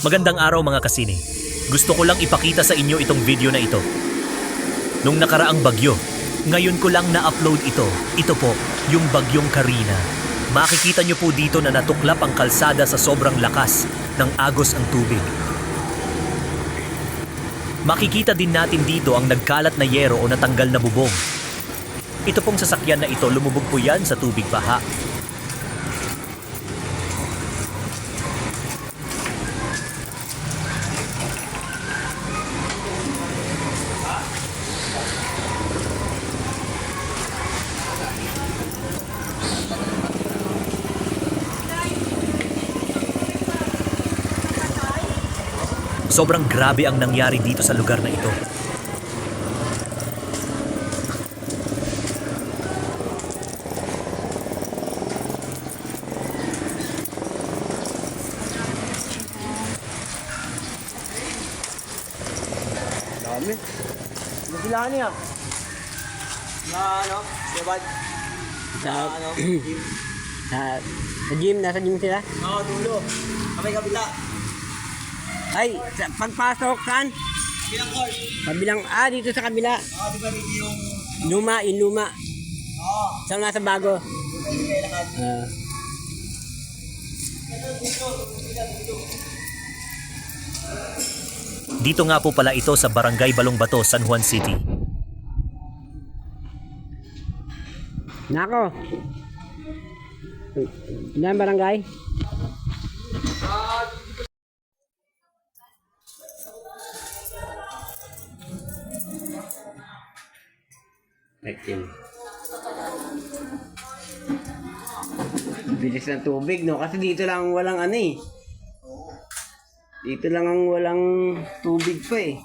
Magandang araw mga kasini. Gusto ko lang ipakita sa inyo itong video na ito. Nung nakaraang bagyo, ngayon ko lang na-upload ito. Ito po, yung bagyong Karina. Makikita nyo po dito na natuklap ang kalsada sa sobrang lakas ng agos ang tubig. Makikita din natin dito ang nagkalat na yero o natanggal na bubong. Ito pong sasakyan na ito, lumubog po yan sa tubig baha. Sobrang grabe ang nangyari dito sa lugar na ito. Dami. Sila niya. Na ano? Diba? Sa, Ano? Gym. sa gym, nasa gym sila. Oo, dulo. Kamay kabila. Ay, pagpasok, saan? Bilang court. Kabilang, dito sa kabila. Oo, di ba dito yung... Luma, yung luma. Oo. Saan nasa bago? Dito nga po pala ito sa Barangay Balongbato, San Juan City. Nako. Ilan barangay? Bilis ng tubig, no? Kasi dito lang walang ano eh. Dito lang ang walang tubig pa eh.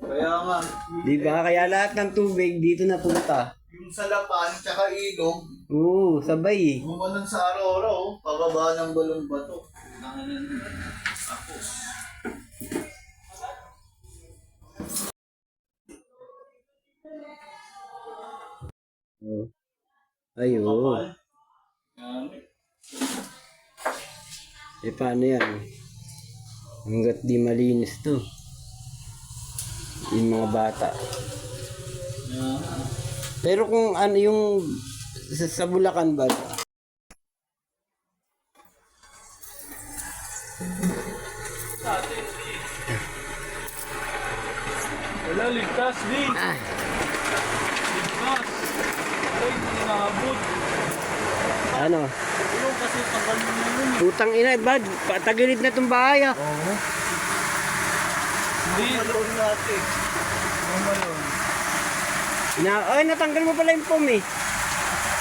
Kaya nga, Di ba? Kaya lahat ng tubig dito napunta. yung salapan tsaka ilog, Oo, sabay eh. gumanon sa araw-araw, pababa ng balong bato. Oh. Ay, oo. Eh, paano yan? Hanggat di malinis to. Yung mga bata. Pero kung ano yung sa Bulacan ba? Wala, ligtas, di. Ah, Ligtas. Ay, hindi nakabot. ano? Yung kasi tagal mo na yun. Putang ina, bad. Patagilid na tong bahay ah. Oo. Hindi. Malong natin. Ano ba yun? Ay, natanggal mo pala yung foam eh.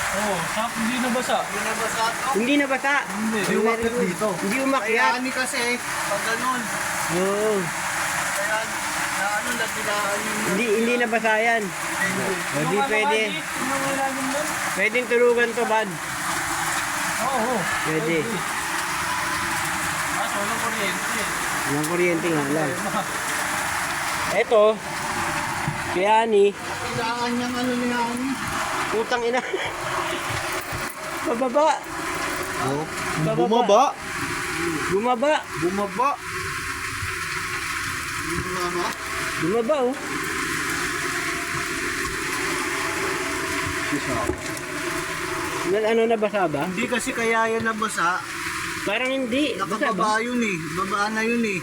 Oo, sap, hindi nabasa. Binabasa ito. Hindi nabasa. Hindi. Ay, Umakit meron- dito. Hindi Kaya umakyat. ani kasi, pag ganun. Oo. Kaya na ano, natilaan yung... Hindi nabasa yan. Hindi pwede. Yung ilalim doon? Pwedeng tulugan to, bad. Oo. Pwede. Ah, walang kuryente. Walang kuryente nga lang. Eto, kaya ni, Kailangan niyang ano niya ani. putang ina. Bababa. Oh, Bumaba. Bumaba. Bumaba. Bumaba. Bumaba oh. Ano nabasa ba? Hindi kasi kaya yan nabasa. Parang hindi. Basa ba? Nakababa yun eh. Baba na yun eh.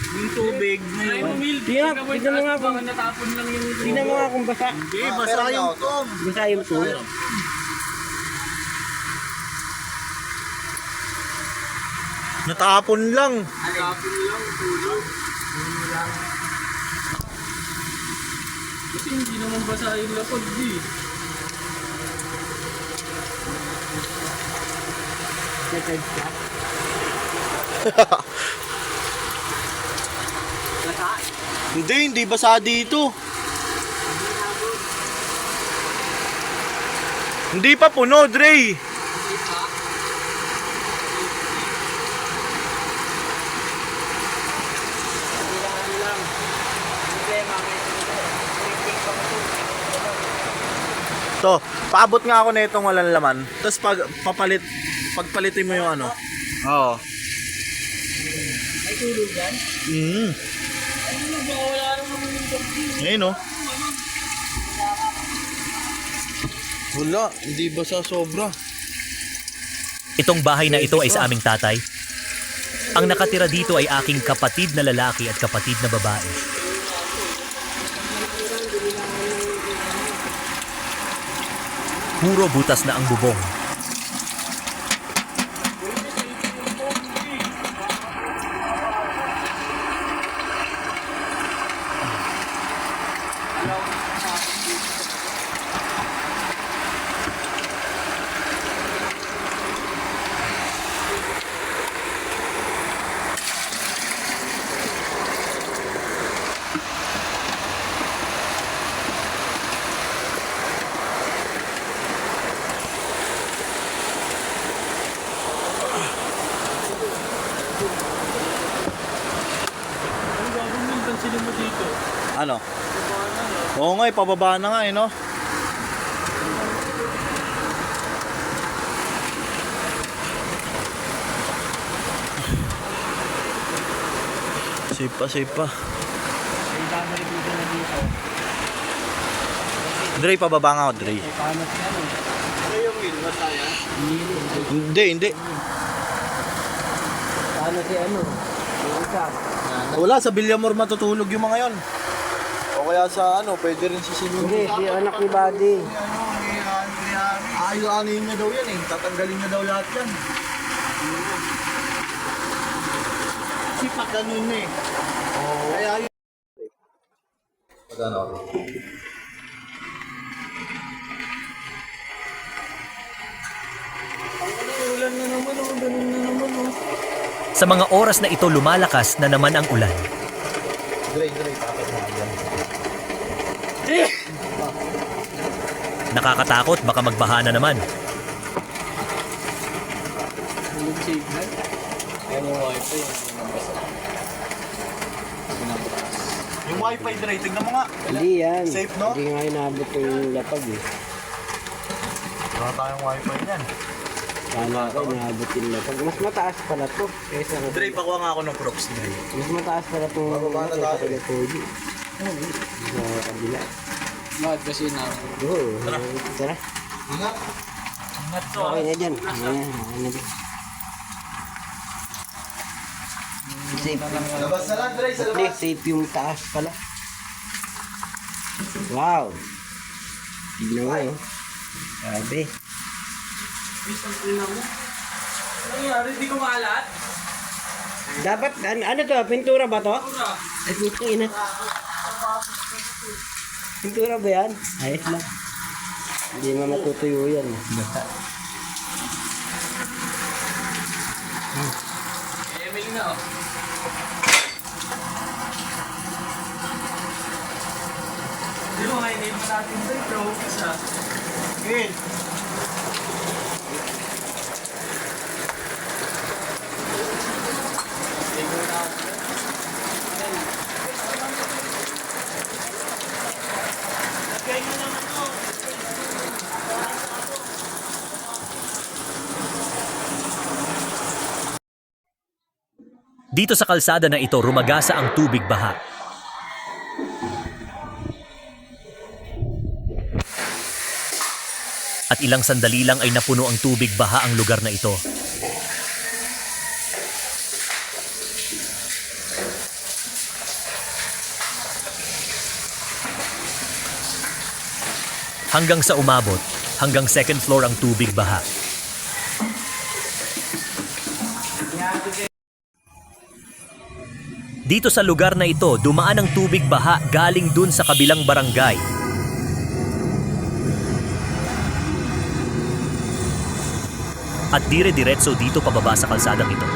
Yung tubig na Ay, yun. Mil. Tingnan mo nga kung, Baka natapon lang yung... tingnan mo nga kung basa. Hindi, basa yung tom. Basa yung to. Natapon lang. Kasi hindi naman basa yung lapod, di. Hindi basa dito. Hindi pa puno, Dre. To, paabot nga ako na itong walang laman. Tapos pagpalitin mo yung ano. Oo. May tulog yan? Ano ba? Wala naman yung bagyo. Ngayon oh. Wala, hindi ba sa sobra? Itong bahay na ito ay sa aming tatay. Ang nakatira dito ay aking kapatid na lalaki at kapatid na babae. Puro butas na ang bubong. Ano gagawin yung pansinin mo dito? Ano? Oo nga, pababa na nga eh, no? Safe pa, safe pa. Ay, babalik dito na dito. Dre, pababa nga ako, Dre. Ay, paano si ano? Ano yung wheel? Masaya? Hindi. Hindi. Paano si ano? Yung isa. Wala, sa Villamor matutulog yung mga yon. O kaya sa ano, pwede rin si Hindi, si anak ni Buddy. Ayuanin niya daw yan eh. Tatanggalin niya daw lahat yan. Kasi pag ganun eh. Kaya yun. Magano? Ulan na naman, ganun na naman. Sa mga oras na ito lumalakas na naman ang ulan. Dre, tapos mo yan. Nakakatakot, baka magbaha na naman. Tulog signal. Yan yung wifi. Yung wifi, Dre, tignan mo nga. Hindi yan. Safe, no? Hindi nga inabot yung lapag eh. Wala tayong wifi yan. Sana ako inabot yung lapag. Mas mataas pala to. Kaysa Dre, pakuha nga ako ng props, Dre. mas mataas pala to. Bababa na tayo. Kaysa Pogi. Sa kabila. Bakit kasi na? Oo. Tara. Ingat. Ingat to. Okay na dyan. Ayan, okay na dyan. Safe. Labas na lang, Dre, sa At least labas. safe yung taas pala. Wow. Tignan mo oh. Grabe. Isang ina mo. Ano nangyari? Di ko maalat? Dapat, ano to? Pintura ba to? Ura. Ay, puto ina. Pintura ba yan? Ayos lang. Hindi mo matutuyo yan. Emil na oh. Di mo nga inip natin sa ito. Isa. Gil. Dito sa kalsada na ito, rumagasa ang tubig baha. At ilang sandali lang ay napuno ang tubig baha ang lugar na ito. Hanggang sa umabot, hanggang second floor ang tubig baha. Dito sa lugar na ito, dumaan ang tubig baha galing dun sa kabilang barangay. At dire-diretso dito pababa sa kalsadang ito.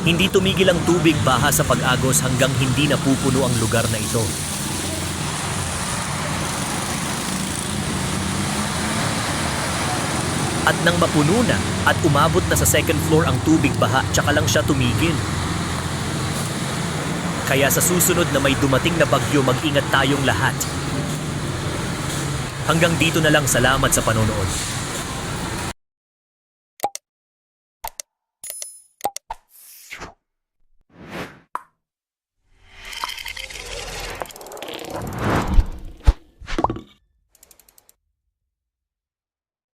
Hindi tumigil ang tubig baha sa pag-agos hanggang hindi napupuno ang lugar na ito. At nang mapuno na at umabot na sa second floor ang tubig baha, tsaka lang siya tumigil. Kaya sa susunod na may dumating na bagyo, mag-ingat tayong lahat. Hanggang dito na lang, salamat sa panonood.